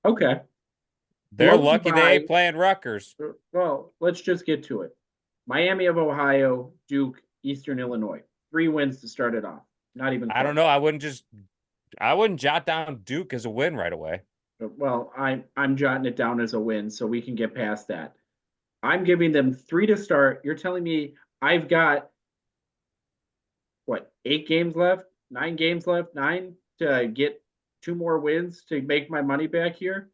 Okay. They're lucky they ain't playing Rutgers. Well, let's just get to it. Miami of Ohio, Duke, Eastern Illinois. 3 wins to start it off. Not even close. I don't know. I wouldn't jot down Duke as a win right away. Well, I'm jotting it down as a win, so we can get past that. I'm giving them 3 to start. You're telling me I've got, 8 games left? 9 games left? 9 to get 2 more wins to make my money back here?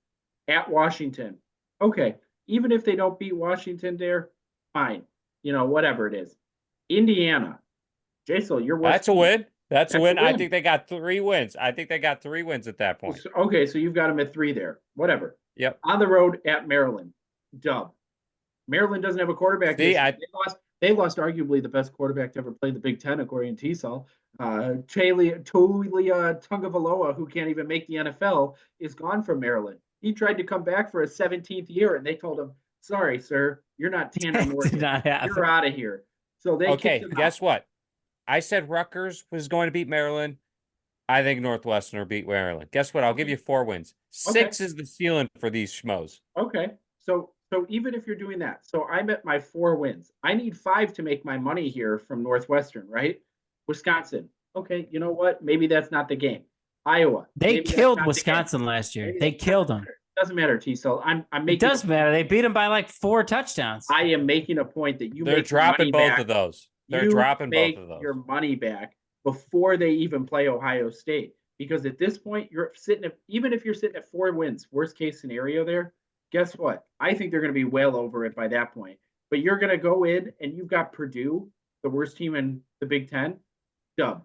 At Washington. Okay, even if they don't beat Washington there, fine. Whatever it is. Indiana. Jason, you're That's a win. That's a win. I think they got 3 wins. I think they got 3 wins at that point. Okay, so you've got them at 3 there. Whatever. Yep. On the road at Maryland. Dub. Maryland doesn't have a quarterback. See, they lost arguably the best quarterback to ever play the Big Ten, according to T-Sol. Tulia Tungavaloa, who can't even make the NFL, is gone from Maryland. He tried to come back for a 17th year, and they told him, sorry, sir, you're not Tanner Morgan. You're out of here. So they okay, guess what? I said Rutgers was going to beat Maryland. I think Northwestern will beat Maryland. Guess what? I'll give you 4 wins. 6 is the ceiling for these schmoes. Okay. So even if you're doing that, so I'm at my 4 wins. I need 5 to make my money here from Northwestern, right? Wisconsin. Okay, you know what? Maybe that's not the game. Iowa. They killed Wisconsin last year. They killed them. Doesn't matter, T-Cell. I'm making. It does matter. They beat them by like 4 touchdowns. I am making a point that they're dropping both of those. They're dropping both of those. Your money back before they even play Ohio State. because at this point, you're sitting at, even if you're sitting at 4 wins, worst case scenario there, guess what? I think they're going to be well over it by that point. But you're going to go in and you've got Purdue, the worst team in the Big Ten, dub.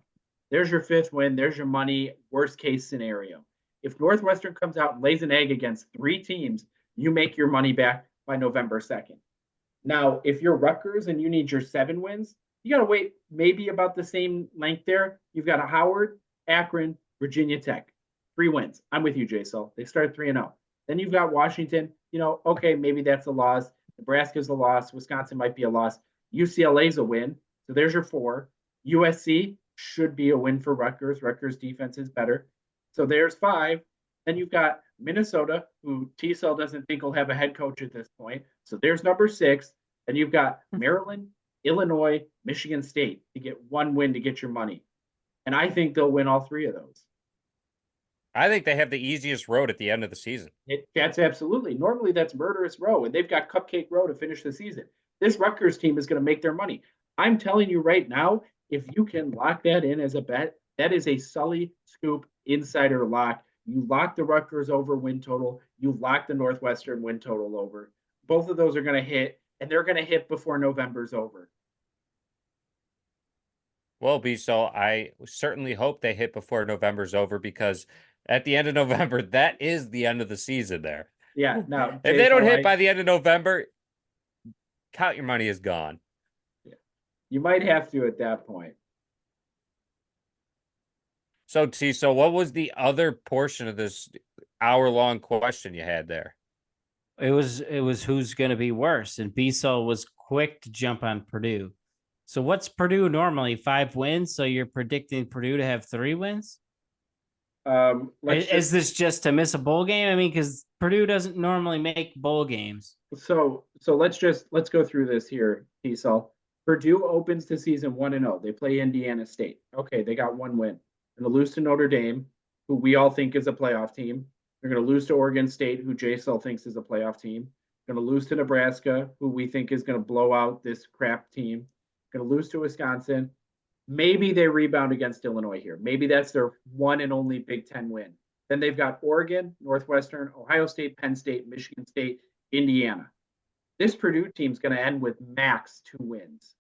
There's your 5th win. There's your money. Worst case scenario. If Northwestern comes out and lays an egg against 3 teams, you make your money back by November 2nd. Now, if you're Rutgers and you need your 7 wins, you got to wait maybe about the same length there. You've got a Howard, Akron, Virginia Tech, 3 wins. I'm with you, J-Sol. They start 3-0. Then you've got Washington. Okay, maybe that's a loss. Nebraska's a loss. Wisconsin might be a loss. UCLA's a win. So there's your 4. USC should be a win for Rutgers. Rutgers defense is better. So there's 5. Then you've got Minnesota, who T-Cell doesn't think will have a head coach at this point. So there's number 6. Then you've got Maryland, Illinois, Michigan State to get 1 win to get your money. And I think they'll win all 3 of those. I think they have the easiest road at the end of the season. That's absolutely. Normally, that's murderous row, and they've got cupcake row to finish the season. This Rutgers team is going to make their money. I'm telling you right now, if you can lock that in as a bet, that is a Sully Scoop insider lock. You lock the Rutgers over win total. You lock the Northwestern win total over. Both of those are going to hit, and they're going to hit before November's over. Well, so I certainly hope they hit before November's over, because at the end of November, that is the end of the season there. Yeah. Now, if they don't hit by the end of November, count your money is gone. Yeah. You might have to at that point. So, so what was the other portion of this hour-long question you had there? It was who's going to be worse, and B-Sol was quick to jump on Purdue. So what's Purdue normally? 5 wins? So you're predicting Purdue to have 3 wins? Is this just to miss a bowl game? I mean, because Purdue doesn't normally make bowl games. So let's go through this here, T-Sol. Purdue opens the season 1-0. They play Indiana State. Okay, they got 1 win. Going to lose to Notre Dame, who we all think is a playoff team. They're going to lose to Oregon State, who J-Sol thinks is a playoff team. Going to lose to Nebraska, who we think is going to blow out this crap team. Going to lose to Wisconsin. Maybe they rebound against Illinois here. Maybe that's their one and only Big Ten win. Then they've got Oregon, Northwestern, Ohio State, Penn State, Michigan State, Indiana. This Purdue team's going to end with max 2 wins.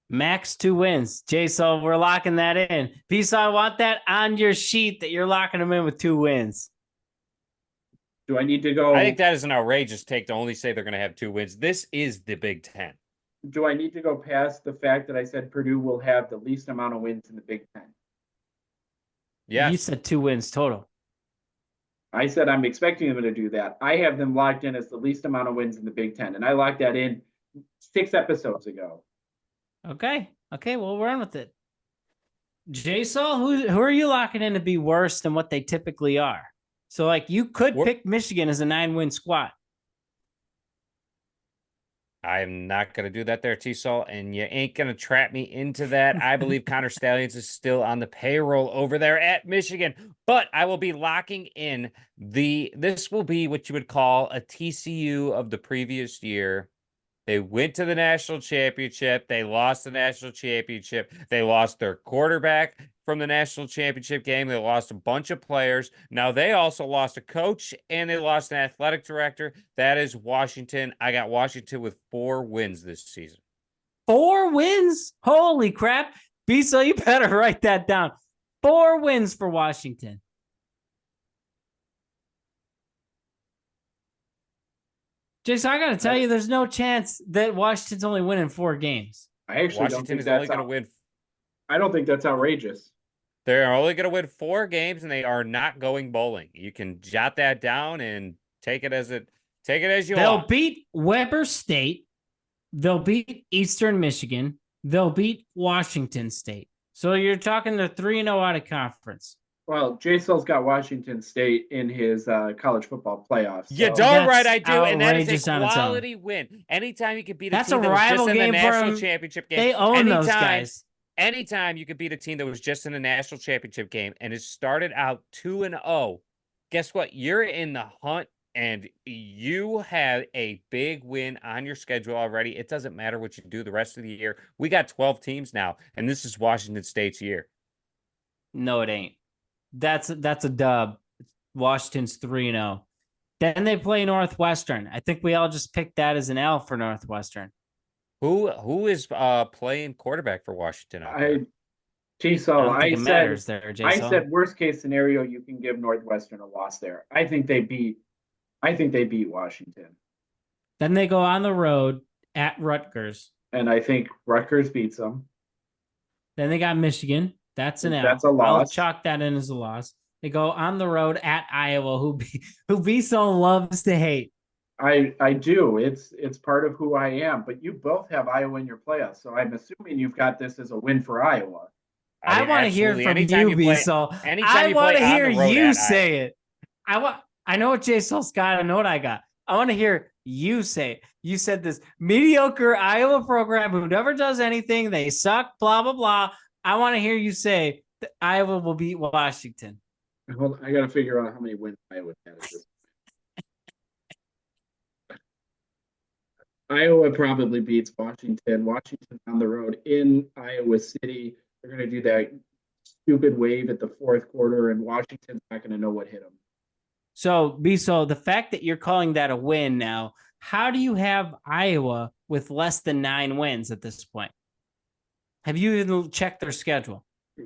Max 2 wins. J-Sol, we're locking that in. B-Sol, I want that on your sheet that you're locking them in with 2 wins. Do I need to go? I think that is an outrageous take to only say they're going to have 2 wins. This is the Big Ten. Do I need to go past the fact that I said Purdue will have the least amount of wins in the Big Ten? Yeah. You said 2 wins total. I said I'm expecting them to do that. I have them locked in as the least amount of wins in the Big Ten, and I locked that in 6 episodes ago. Okay, we'll run with it. J-Sol, who are you locking in to be worse than what they typically are? So, like, you could pick Michigan as a 9-win squad. I'm not going to do that there, T-Sol, and you ain't going to trap me into that. I believe Connor Stallions is still on the payroll over there at Michigan, but I will be locking in this will be what you would call a TCU of the previous year. They went to the national championship. They lost the national championship. They lost their quarterback from the national championship game. They lost a bunch of players. Now, they also lost a coach, and they lost an athletic director. That is Washington. I got Washington with 4 wins this season. 4 wins? Holy crap. B-Sol, you better write that down. 4 wins for Washington. Jason, I got to tell you, there's no chance that Washington's only winning 4 games. I actually Washington is only going to win. I don't think that's outrageous. They're only going to win 4 games, and they are not going bowling. You can jot that down and take it as you want. They'll beat Weber State. They'll beat Eastern Michigan. They'll beat Washington State. So you're talking they're 3-0 out of conference. Well, J-Sol's got Washington State in his college football playoffs. So. You don't, right? I do, and that is a quality win. Anytime you can beat a team that was just in the national championship game. They own those guys. Anytime you could beat a team that was just in a national championship game and has started out 2-0, guess what? You're in the hunt, and you have a big win on your schedule already. It doesn't matter what you do the rest of the year. We got 12 teams now, and this is Washington State's year. No, it ain't. That's a dub. Washington's 3-0. Then they play Northwestern. I think we all just picked that as an L for Northwestern. Who is playing quarterback for Washington out there? I don't think it matters there, Jason. I said worst case scenario, you can give Northwestern a loss there. I think they beat Washington. Then they go on the road at Rutgers. And I think Rutgers beats them. Then they got Michigan. That's an L. That's a loss. I'll chalk that in as a loss. They go on the road at Iowa, who Biesel loves to hate. I do. It's part of who I am. But you both have Iowa in your playoffs, so I'm assuming you've got this as a win for Iowa. I want to hear from you, Biesel. I want to hear you say it. I know what Jay Sol's got. I know what I got. I want to hear you say it. You said this mediocre Iowa program who never does anything. They suck, blah, blah, blah. I want to hear you say that Iowa will beat Washington. Hold on, I got to figure out how many wins Iowa has. Iowa probably beats Washington. Washington on the road in Iowa City. They're going to do that stupid wave at the fourth quarter, and Washington's not going to know what hit them. So, Biesel, the fact that you're calling that a win now, how do you have Iowa with less than 9 wins at this point? Have you even checked their schedule? 3,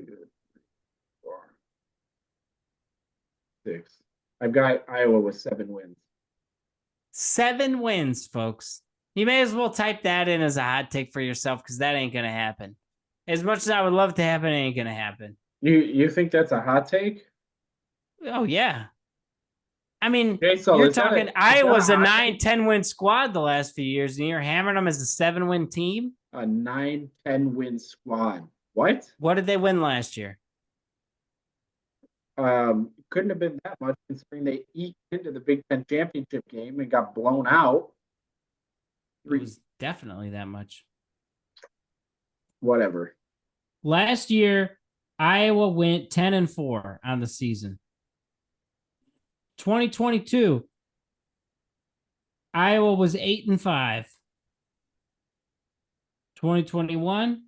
4, 6. I've got Iowa with 7 wins. 7 wins, folks. You may as well type that in as a hot take for yourself because that ain't going to happen. As much as I would love to happen, it ain't going to happen. You think that's a hot take? Oh, yeah. I mean, So you're talking Iowa's a 9-10 win squad the last few years, and you're hammering them as a 7-win team? A 9-10 win squad. What? What did they win last year? Couldn't have been that much considering they eked into the Big Ten championship game and got blown out. It was definitely that much. Whatever. Last year, Iowa went 10-4 on the season. 2022, Iowa was 8-5. 2021,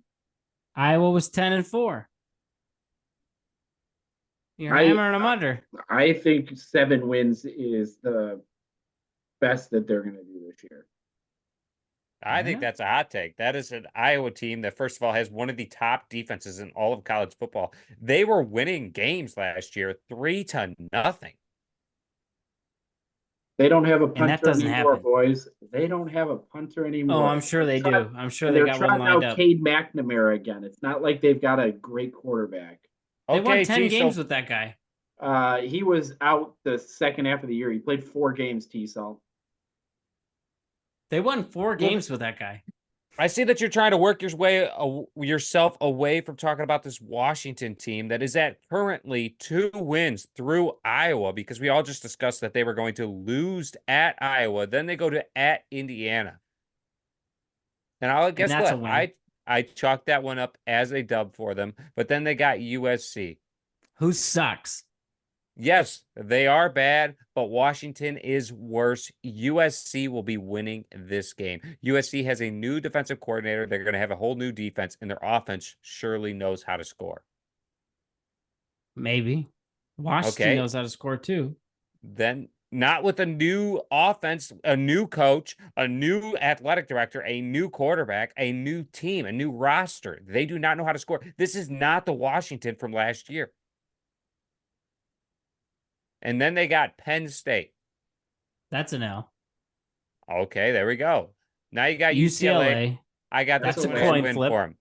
Iowa was 10-4. You're hammering them under. I think 7 wins is the best that they're going to do this year. I think that's a hot take. That is an Iowa team that, first of all, has one of the top defenses in all of college football. They were winning games last year 3-0. They don't have a punter anymore, boys. They don't have a punter anymore. Oh, I'm sure they do. I'm sure they got one lined up. Cade McNamara again. It's not like they've got a great quarterback. They won 10 games with that guy. He was out the second half of the year. He played 4 games, T-Cell. They won 4 games with that guy. I see that you're trying to work yourself away from talking about this Washington team that is at currently 2 wins through Iowa, because we all just discussed that they were going to lose at Iowa. Then they go to at Indiana. And guess what? I chalked that one up as a dub for them, but then they got USC. Who sucks? Yes, they are bad, but Washington is worse. USC will be winning this game. USC has a new defensive coordinator. They're going to have a whole new defense, and their offense surely knows how to score. Maybe. Washington knows how to score too. Then not with a new offense, a new coach, a new athletic director, a new quarterback, a new team, a new roster. They do not know how to score. This is not the Washington from last year. And then they got Penn State. That's an L. Okay, there we go. Now you got UCLA. I got that's a coin flip for him.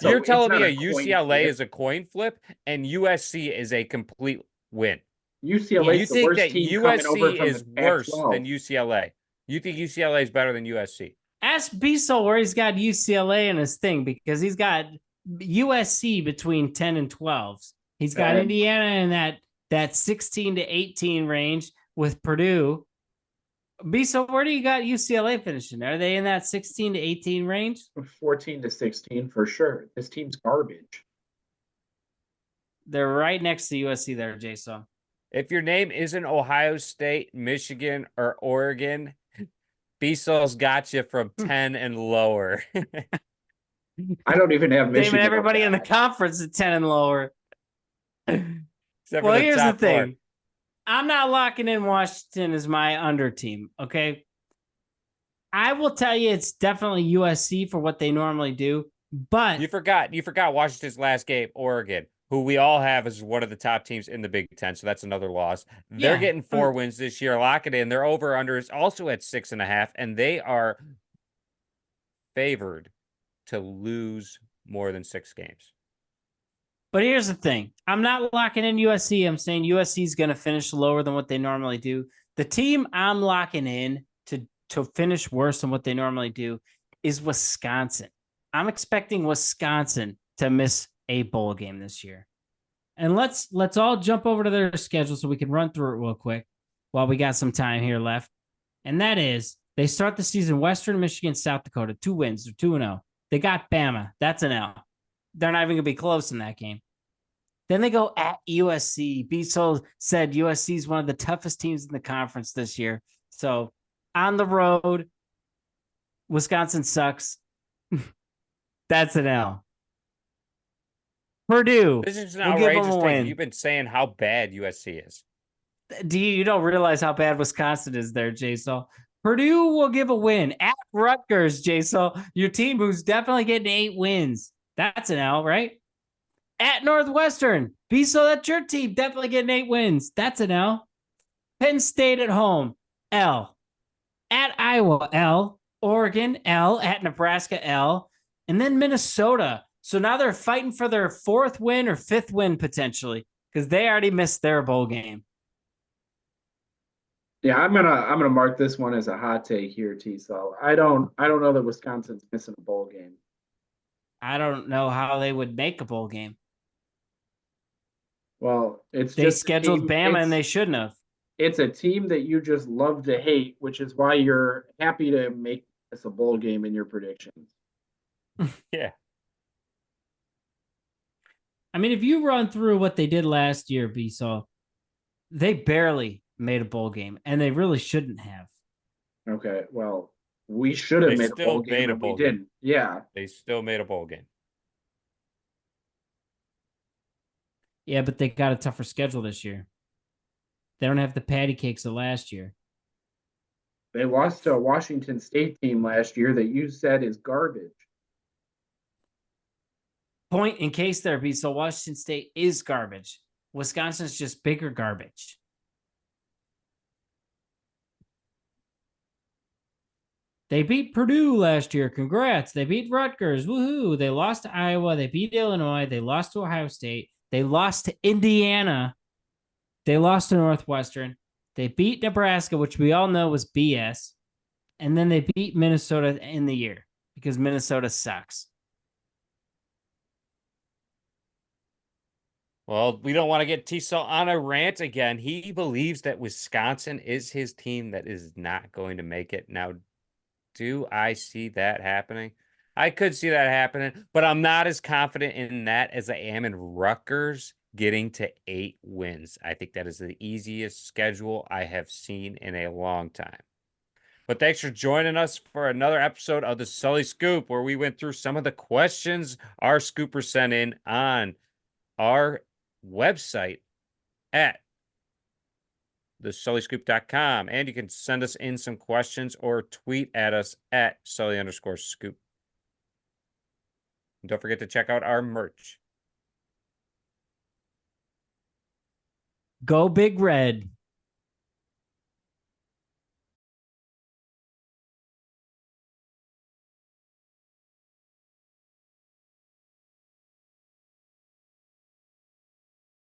You're telling me a UCLA is a coin flip and USC is a complete win. UCLA. You think that USC is worse than UCLA? You think UCLA is better than USC? Ask Biesel where he's got UCLA in his thing, because he's got USC between 10 and 12s. He's got Indiana in that 16 to 18 range with Purdue. Biesel, where do you got UCLA finishing? Are they in that 16 to 18 range? 14 to 16 for sure. This team's garbage. They're right next to USC there, Jason. If your name isn't Ohio State, Michigan, or Oregon, Biesel's got you from 10 and lower. I don't even have Michigan. Naming everybody in the conference at 10 and lower. Except for Well, the here's the top four. thing. I'm not locking in Washington as my under team, okay? I will tell you it's definitely USC for what they normally do, but You forgot Washington's last game, Oregon, who we all have as one of the top teams in the Big Ten. So that's another loss. They're yeah, getting 4 wins this year. Lock it in. Their over under is also at 6.5, and they are favored to lose more than 6 games. but here's the thing. I'm not locking in USC. I'm saying USC is going to finish lower than what they normally do. The team I'm locking in to finish worse than what they normally do is Wisconsin. I'm expecting Wisconsin to miss a bowl game this year. And let's all jump over to their schedule so we can run through it real quick while we got some time here left. And that is they start the season Western Michigan, South Dakota, 2 wins. They're 2-0. They got Bama. That's an L. They're not even going to be close in that game. Then they go at USC. Beasel said USC is one of the toughest teams in the conference this year. So on the road, Wisconsin sucks. That's an L. Purdue. This is an We'll give them outrageous a take. win. You've been saying how bad USC is. You don't realize how bad Wisconsin is there, Jason. Purdue will give a win at Rutgers, Jason. Your team who's definitely getting 8 wins. That's an L, right? At Northwestern, Beasel, that's your team, definitely getting 8 wins. That's an L. Penn State at home, L. At Iowa, L. Oregon, L. At Nebraska, L. And then Minnesota. So now they're fighting for their 4th win or 5th win potentially because they already missed their bowl game. Yeah, I'm gonna mark this one as a hot take here, T-Sol. I don't know that Wisconsin's missing a bowl game. I don't know how they would make a bowl game. Well, it's They just scheduled Bama and they shouldn't have. It's a team that you just love to hate, which is why you're happy to make this a bowl game in your predictions. Yeah. I mean, if you run through what they did last year, Beasol, they barely made a bowl game, and they really shouldn't have. Okay, well, we should have made a bowl game, and we didn't. Yeah. They still made a bowl game. Yeah, but they got a tougher schedule this year. They don't have the patty cakes of last year. They lost to a Washington State team last year that you said is garbage. Point in case there, Beasol, Washington State is garbage. Wisconsin's just bigger garbage. They beat Purdue last year. Congrats. They beat Rutgers. Woohoo. They lost to Iowa. They beat Illinois. They lost to Ohio State. They lost to Indiana. They lost to Northwestern. They beat Nebraska, which we all know was BS. And then they beat Minnesota in the year because Minnesota sucks. Well, we don't want to get T-Cell on a rant again. He believes that Wisconsin is his team that is not going to make it. Now, do I see that happening? I could see that happening, but I'm not as confident in that as I am in Rutgers getting to 8 wins. I think that is the easiest schedule I have seen in a long time. But thanks for joining us for another episode of the Sully Scoop, where we went through some of the questions our scoopers sent in on our website at thesullyscoop.com. And you can send us in some questions or tweet at us at Sully_scoop. And don't forget to check out our merch. Go Big Red.